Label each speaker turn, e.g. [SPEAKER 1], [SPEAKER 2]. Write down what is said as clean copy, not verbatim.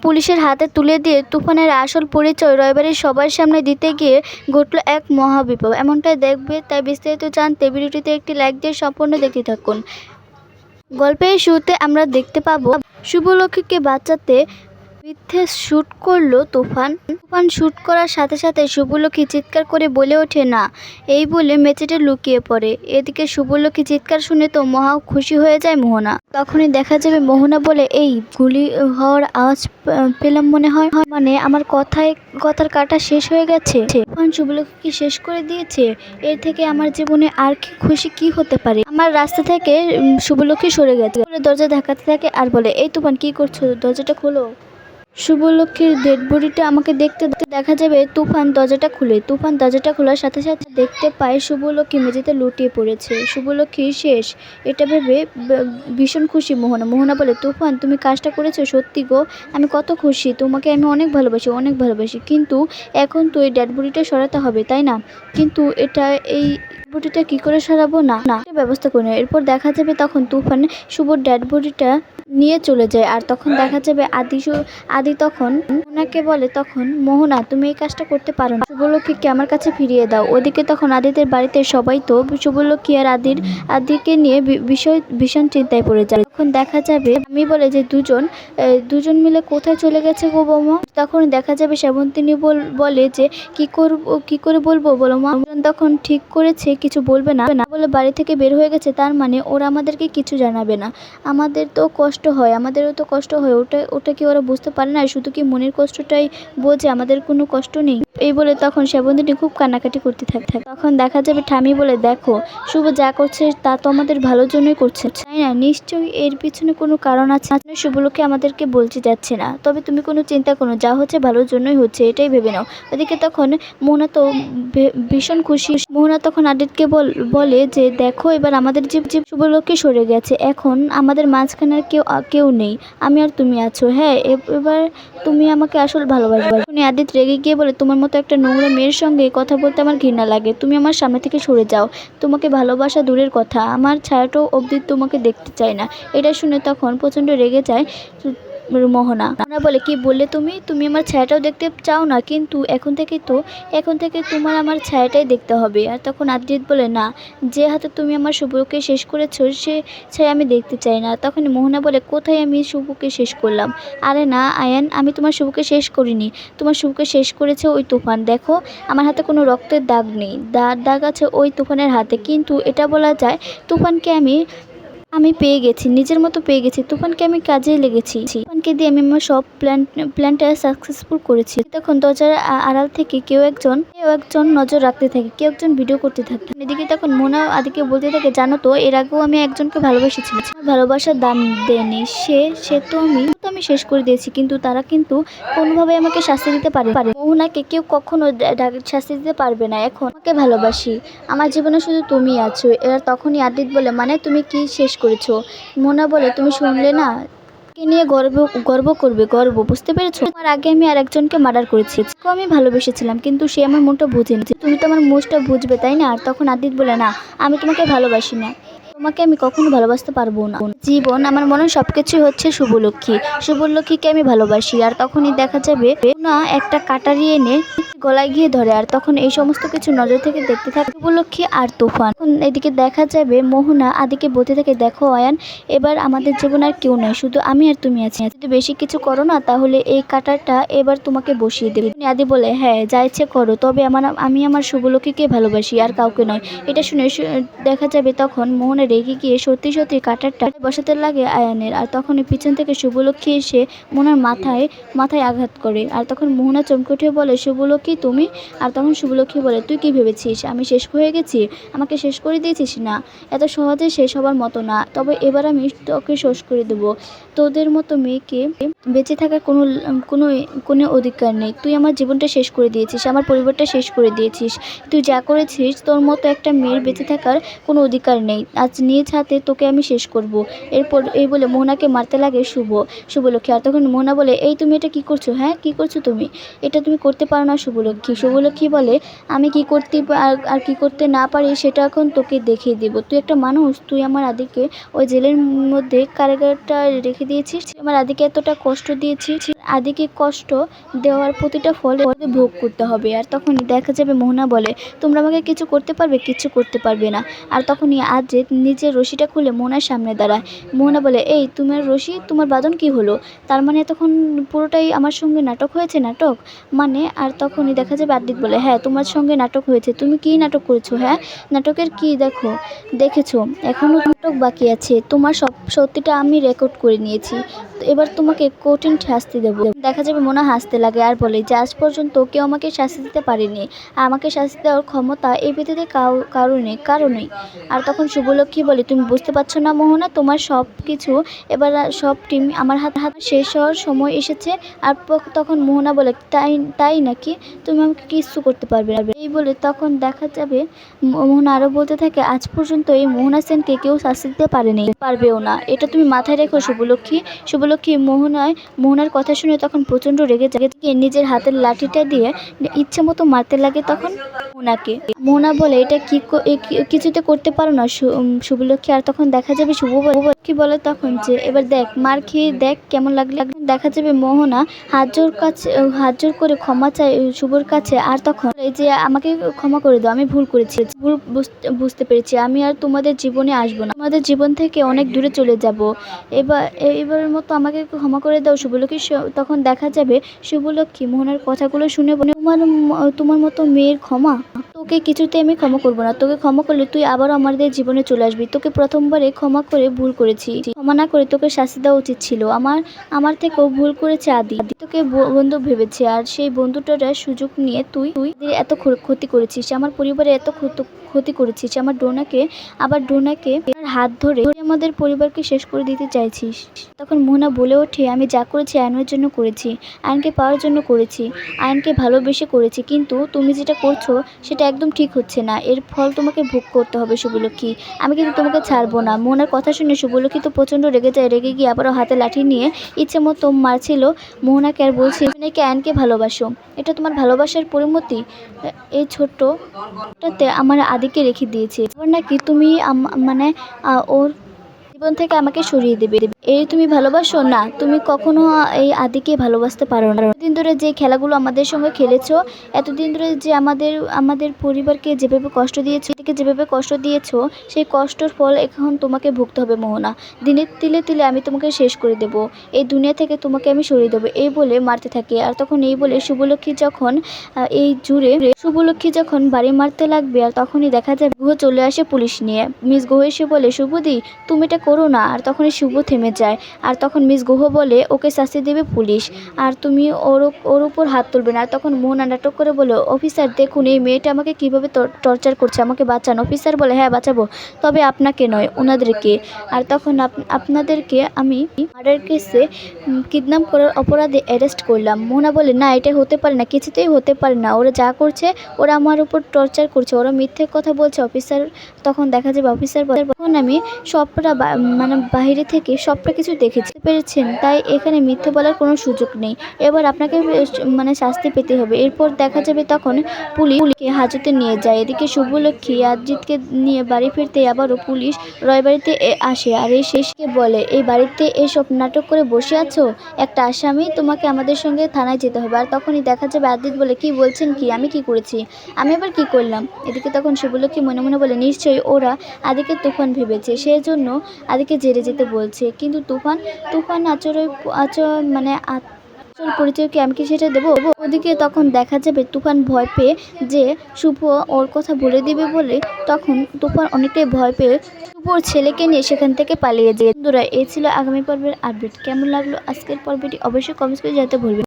[SPEAKER 1] পুলিশের হাতে তুলে দিয়ে তুফানের আসল পরিচয় রবিবারের সবার সামনে দিতে গিয়ে ঘটল এক মহাবিপদ। এমনটাই দেখবে, তাই বিস্তারিত জানতে ভিডিওটিতে একটি লাইক দিয়ে সম্পূর্ণ দেখতে থাকুন। গল্পের শুরুতে আমরা দেখতে পাবো শুভলক্ষীকে বাঁচাতে মিথ্যে শ্যুট করলো তুফান। শ্যুট করার সাথে সাথে শুভলক্ষী চিৎকার করে বলে ওঠে না, এই বলে মেঝেতে লুকিয়ে পড়ে। এদিকে শুভলক্ষী চিৎকার শুনে তো মহা খুশি হয়ে যায় মোহনা। তখনই দেখা যাবে মোহনা বলে, এই গুলি হওয়ার আওয়াজ পেলাম মনে হয়, মানে আমার কথার কাটা শেষ হয়ে গেছে। তুফান শুভলক্ষীকে শেষ করে দিয়েছে। এর থেকে আমার জীবনে আর কি খুশি কি হতে পারে। আমার রাস্তা থেকে শুভলক্ষী সরে গেছে। দরজা ধাক্কাতে থাকে আর বলে, এই তুফান কি করছো, দরজাটা খোলো। শুভলক্ষীর ডেড বডিটা আমাকে দেখতে দেখা যাবে তুফান দরজাটা খুলে। তুফান দরজাটা খোলার সাথে সাথে দেখতে পায় শুভলক্ষী মেঝেতে লুটিয়ে পড়েছে। শুভলক্ষী শেষ, এটা ভেবে ভীষণ খুশি মোহনা। মোহনা বলে, তুফান তুমি কাজটা করেছো, সত্যি গো আমি কত খুশি, তোমাকে আমি অনেক ভালোবাসি। কিন্তু এখন তো এই ডেড বডিটা সরাতে হবে তাই না? কিন্তু এই বডিটা কি করে সরাবো? না ব্যবস্থা করে। এরপর দেখা যাবে তখন তুফান শুভর ডেড বডিটা নিয়ে চলে যায়। আর তখন দেখা যাবে আদি তখন মোহনাকে বলে, তখন মোহনা তুমি এই কাজটা করতে পারো না, শুভলক্ষীকে আমার কাছে ফিরিয়ে দাও। ওদিকে তখন আদিদের বাড়িতে সবাই তো শুভলক্ষী আর আদিকে নিয়ে ভীষণ চিন্তায় পড়ে যায়। তখন দেখা যাবে আমি বলে যে দুজন মিলে কোথায় চলে গেছে গো বৌমা। তখন দেখা যাবে সেবন্তিনী বলে যে কি করে বলবো বলো মা। তখন ঠিক করেছে কিছু বলবে না বলে বাড়ি থেকে বের হয়ে গেছে। তার মানে ওরা আমাদেরকে কিছু জানাবে না। আমাদেরও তো কষ্ট হয়, ওটা কি ওরা বুঝতে পারে না? শুধু কি মনের কষ্টটাই বোঝে, আমাদের কোনো কষ্ট নেই? এই বলে তখন সেবন্তিনী খুব কান্নাকাটি করতে থাকে। তখন দেখা যাবে ঠামি বলে, দেখো শুভ যা করছে তা তো আমাদের ভালোর জন্যই করছে তাই না? নিশ্চয়ই এর পিছনে কোনো কারণ আছে। শুভলক্ষী আমাদেরকে বলতে যাচ্ছে না, তবে তুমি কোনো চিন্তা করো, যা হচ্ছে ভালোর জন্যই হচ্ছে, এটাই ভেবে নাও। ওদিকে তখন মোহনা তো ভীষণ খুশি। মোহনা তখন আদিতকে বলে যে, দেখো এবার আমাদের জীব শুভলক্ষী সরে গেছে, এখন আমাদের মাঝখানে কেউ নেই, আমি আর তুমি আছো। হ্যাঁ, এবার তুমি আমাকে আসল ভালোবাসবে। আদিত রেগে গিয়ে বলে, তোমার মতো একটা নোংরা মেয়ের সঙ্গে কথা বলতে আমার ঘৃণা লাগে, তুমি আমার সামনে থেকে সরে যাও। তোমাকে ভালোবাসা দূরের কথা, আমার ছায়াটাও অবধি তোমাকে দেখতে চাই না। এটা শুনে তখন প্রচণ্ড রেগে যায় মোহনা বলে, কি বললে তুমি আমার ছায়াটাও দেখতে চাও না? কিন্তু এখন থেকে তোমার আমার ছায়াটাই দেখতে হবে। আর তখন আদিত বলে, না, যে হাতে তুমি আমার শুভকে শেষ করেছো সে ছায়া আমি দেখতে চাই না। তখন মোহনা বলে, কোথায় আমি শুভকে শেষ করলাম? আরে না আয়ান, আমি তোমার শুভকে শেষ করিনি, তোমার শুভকে শেষ করেছে ওই তুফান। দেখো আমার হাতে কোনো রক্তের দাগ নেই, দাগ আছে ওই তুফানের হাতে। কিন্তু এটা বলা যায় তুফানকে আমি পেয়ে গেছি, নিজের মতো পেয়ে গেছি। তুফানকে আমি কাজে লেগেছি, তুফানকে দিয়ে আমি আমার সব প্ল্যানটা সাকসেসফুল করেছি। তখন দরজার আড়াল থেকে কেউ একজন নজর রাখতে থাকে, কেউ একজন ভিডিও করতে থাকে। এদিকে তখন মোনা আদিকে বলতে থাকে, জানো তো এর আগেও আমি একজনকে ভালোবেসেছিলাম, ভালোবাসার দাম দেয়নি সে তো আমি শেষ করে দিয়েছি, কিন্তু তারা কিন্তু কোনোভাবে আমাকে শাস্তি দিতে পারে। মোহনাকে কেউ কখনো শাস্তি দিতে পারবে না, এখন আমাকে ভালোবাসি, আমার জীবনে শুধু তুমি আছো। এরা তখনই আদিত বলে, মানে তুমি কি শেষ করেছো? মোনা বলে, তুমি শুনলে না, কে নিয়ে গর্ব করবে, বুঝতে পেরেছো? আমার আগে আমি আর একজনকে মার্ডার করেছি, আমি ভালোবেসেছিলাম, কিন্তু সে আমার মনটা বুঝেনি। তুমি তো আমার মুখটা বুঝবে তাই না? আর তখন আদিত বলে, না, আমি তোমাকে ভালোবাসি না, তোমাকে আমি কখনো ভালোবাসতে পারবো না। জীবন আমার মনে সবকিছুই হচ্ছে শুভলক্ষীকে আমি ভালোবাসি। আর তখনই দেখা যাবে না একটা কাটারি এনে গলায় গিয়ে ধরে। আর তখন এই সমস্ত কিছু নজর থেকে দেখতে থাকে শুভলক্ষী আর তুফান। এদিকে দেখা যাবে মোহনা আদিকে বলতে থাকে, দেখো আয়ান, এবার আমাদের জীবন আর কেউ নেই, শুধু আমি আর তুমি আছি। যদি বেশি কিছু করো না তাহলে এই কাটারটা এবার তোমাকে বসিয়ে দেবে। আদি বলে, হ্যাঁ যা ইচ্ছে করো, তবে আমি আমার শুভলক্ষীকে ভালোবাসি, আর কাউকে নয়। এটা শুনে দেখা যাবে তখন মোহনা রেগে গিয়ে সত্যি কাটারটা বসাতে লাগে আয়ানের। আর তখন পিছন থেকে শুভলক্ষী এসে মোহনার মাথায় আঘাত করে। আর তখন মোহনা চমকে উঠে বলে, শুভলক্ষী তুমি? আর তখন শুভলক্ষী বলে, তুই কি ভেবেছিস আমি শেষ হয়ে গেছি? আমাকে শেষ করে দিয়েছিস? না, এত সহজে শেষ হবার মতো না, তবে এবার আমি তোকে শেষ করে দেবো। তোদের মতো মেয়েকে বেঁচে থাকার কোনো অধিকার নেই। তুই আমার জীবনটা শেষ করে দিয়েছিস, আমার পরিবারটা শেষ করে দিয়েছিস। তুই যা করেছিস, তোর মতো একটা মেয়ের বেঁচে থাকার কোনো অধিকার নেই। আজ নিজ হাতে তোকে আমি শেষ করব। এরপর এই বলে মোহনাকে মারতে লাগে শুভলক্ষী। আর তখন মোহনা বলে, এই তুমি এটা কি করছো? হ্যাঁ, কি করছো তুমি? এটা তুমি করতে পারো না শুভলক্ষী বলে, আমি কি করতে আর কি করতে না পারি সেটা এখন তোকে দেখিয়ে দেবো। তুই একটা মানুষ, তুই আমার আদিকে ওই জেলের মধ্যে কারাগারটা রেখে রেখে দিয়েছিস, আমার আদিকে এতটা কষ্ট দিয়েছিস, আদিকে কষ্ট দেওয়ার প্রতিটা ফলে ভোগ করতে হবে। আর তখন দেখা যাবে মোহনা বলে, তোমরা আমাকে কিছু করতে পারবে? কিচ্ছু করতে পারবে না। আর তখনই আজিত নিজের রশিটা খুলে মোহনার সামনে দাঁড়ায়। মোহনা বলে, এই তোমার রশি, তোমার বাঁধন কি হলো? তার মানে তখন পুরোটাই আমার সঙ্গে নাটক হয়েছে, নাটক মানে? আর তখনই দেখা যাবে আদিত বলে, হ্যাঁ তোমার সঙ্গে নাটক হয়েছে। তুমি কি নাটক করেছো? হ্যাঁ, নাটকের কি দেখেছো? এখনও নাটক বাকি আছে। তোমার সব সত্যিটা আমি রেকর্ড করে নিয়েছি। এবার তোমাকে কঠিন শাস্তি দেবো। দেখা যাবে মোনা হাসতে লাগে আর বলে যে আজ পর্যন্ত কেউ আমাকে শাস্তি দিতে পারেনি, আমাকে শাস্তি দেওয়ার ক্ষমতা এই পৃথিবীতে কারণেই। আর তখন শুভলক্ষ্মী বলে, তুমি বুঝতে পারছো না মোহনা, তোমার সব কিছু এবার সব টিম আমার হাত শেষ হওয়ার সময় এসেছে। আর তখন মোহনা বলে, তাই নাকি? তুমি আমাকে কিচ্ছু করতে পারবে না। এই বলে তখন দেখা যাবে মোহনা আরও বলতে থাকে, আজ পর্যন্ত এই মোহনা সেনকে কেউ শাস্তি দিতে পারবেও না। এটা তুমি মাথায় রেখো শুভলক্ষ্মী মোহনার কথা শুনে তখন প্রচণ্ড রেগে যায়, নিজের হাতের লাঠিটা দিয়ে ইচ্ছে মতো মারতে লাগে তখন মোহনাকে। মোহনা বলে, এটা কিছুতে করতে পারো না শুভলক্ষ্মী। আর তখন দেখা যাবে শুভলক্ষ্মী বলে তখন যে এবার দেখ, মার খেয়ে দেখ কেমন লাগলে। দেখা যাবে মোহনা হাত জোর করে ক্ষমা চায় শুভর কাছে। আর তখন এই যে আমাকে ক্ষমা করে দাও, আমি ভুল করেছি, ভুল বুঝতে পেরেছি, আমি আর তোমাদের জীবনে আসবো না, তোমাদের জীবন থেকে অনেক দূরে চলে যাব। এবারের মতো আমাকে ক্ষমা করে দাও শুভলক্ষ্মী। তখন দেখা যাবে শুভলক্ষ্মী মোহনার কথাগুলো শুনে বলে, তোমার মতো মেয়ের ক্ষমা? তোকে কিছুতে আমি ক্ষমা করবো না। তোকে ক্ষমা করলে তুই আবারও আমাদের জীবনে চলে আসবি। তোকে প্রথমবারে ক্ষমা করে ভুল করেছি, ক্ষমা না করে তোকে শাস্তি দেওয়া উচিত ছিল। আমার থেকেও ভুল করেছে আদি তোকে বন্ধু ভেবেছে, আর সেই বন্ধুটার সুযোগ নিয়ে তুই এত ক্ষতি করেছিস, আমার পরিবারে এত ক্ষতি করেছিস, আমার ডোনাকে হাত ধরে আমাদের পরিবারকে শেষ করে দিতে চাইছিস। তখন মোহনা বলে ওঠে, আমি যা করেছি আইনের জন্য করেছি, আইনকে পাওয়ার জন্য করেছি, আইনকে ভালোবেসে করেছি, কিন্তু তুমি যেটা করছো সেটা একদম ঠিক হচ্ছে না। এর ফল তোমাকে ভোগ করতে হবে শুভলক্ষ্মী। আমি কিন্তু তোমাকে ছাড়বো না। মোহনার কথা শুনে শুভলক্ষ্মী তো প্রচণ্ড রেগে যায়। রেগে গিয়ে আবারও হাতে লাঠি নিয়ে ইচ্ছে মতো মারছিল মোহনাকে আর বলছে, তুমি নাকি আইনকে ভালোবাসো, এটা তোমার ভালোবাসার পরিণতি? এই ছোট্টটাতে আমার আদিকে রেখে দিয়েছে, এবার নাকি তুমি মানে ওর জীবন থেকে আমাকে সরিয়ে দেবে। এই তুমি ভালোবাসো? না, তুমি কখনো এই আদিকে ভালোবাসতে পারো না। এতদিন ধরে যে খেলাগুলো আমাদের সঙ্গে খেলেছো, এতদিন ধরে যে আমাদের পরিবারকে যেভাবে কষ্ট দিয়েছো, সেই কষ্টর ফল এখন তোমাকে ভুগতে হবে মোহনা। দিনে তিলে তিলে আমি তোমাকে শেষ করে দেব, এই দুনিয়া থেকে তোমাকে আমি সরিয়ে দেবো। এই বলে মারতে থাকে। আর তখন এই বলে শুভলক্ষ্মী যখন বাড়ি মারতে লাগবে, আর তখনই দেখা যায় গুহ চলে আসে পুলিশ নিয়ে। মিস গুহ এসে বলে, শুভদি তুমি এটা করো না। আর তখনই শুভ থেমে যায়। আর তখন মিস গুহ বলে, ওকে শাস্তি দেবে পুলিশ, আর তুমি ওর উপর হাত তুলবে না। আর তখন মোহনা নাটক করে বলে, অফিসার দেখুন এই মেয়েটা আমাকে কীভাবে টর্চার করছে, আমাকে বাঁচান। অফিসার বলে, হ্যাঁ বাঁচাবো, তবে আপনাকে নয়, ওনাদেরকে। আর তখন আপনাদেরকে আমি মার্ডার কেসে কিডন্যাপ করার অপরাধে অ্যারেস্ট করলাম। মোহনা বলে, না এটা হতে পারে না, কিছুতেই হতে পারে না। ওরা যা করছে, ওরা আমার উপর টর্চার করছে, ওরা মিথ্যে কথা বলছে। অফিসার তখন দেখা যাবে অফিসার বলে, তখন আমি সবটা মানে বাইরে থেকে সবটা কিছু দেখেছি পেরেছেন, তাই এখানে মিথ্যে বলার কোনো সুযোগ নেই। এবার আপনাকে মানে শাস্তি পেতে হবে। এরপর দেখা যাবে তখন পুলিশকে হাজতে নিয়ে যায়। এদিকে শুভলক্ষ্মী আজিতকে নিয়ে বাড়ি ফিরতে আবারও পুলিশ রয়বাড়িতে আসে। আর এই শেষকে বলে, এই বাড়িতে এসব নাটক করে বসে আছো, একটা আসামি, তোমাকে আমাদের সঙ্গে থানায় যেতে হবে। আর তখনই দেখা যাবে আজিত বলে, কি বলছেন কি, আমি কি করেছি, আমি আবার কি করলাম? এদিকে তখন শুভলক্ষ্মী মনে মনে বলে, নিশ্চয়ই ওরা আদিকে তুফান ভেবেছে, সেজন্য আদিকে জেলে যেতে বলছে। কিন্তু তুফান মানে আসল পরিচয় কি আমি কি সেটা দেবো? ওদিকে তখন দেখা যাবে তুফান ভয় পেয়ে যে শুভ ওর কথা বলে দিবে বলে, তখন তুফান অনেকটাই ভয় পেয়ে শুভর ছেলেকে নিয়ে সেখান থেকে পালিয়ে যায়। বন্ধুরা, এই ছিল আগামী পর্বের আপডেট। কেমন লাগলো আজকের পর্বটি অবশ্যই কমেন্টস করে জানাতে ভুলবেন।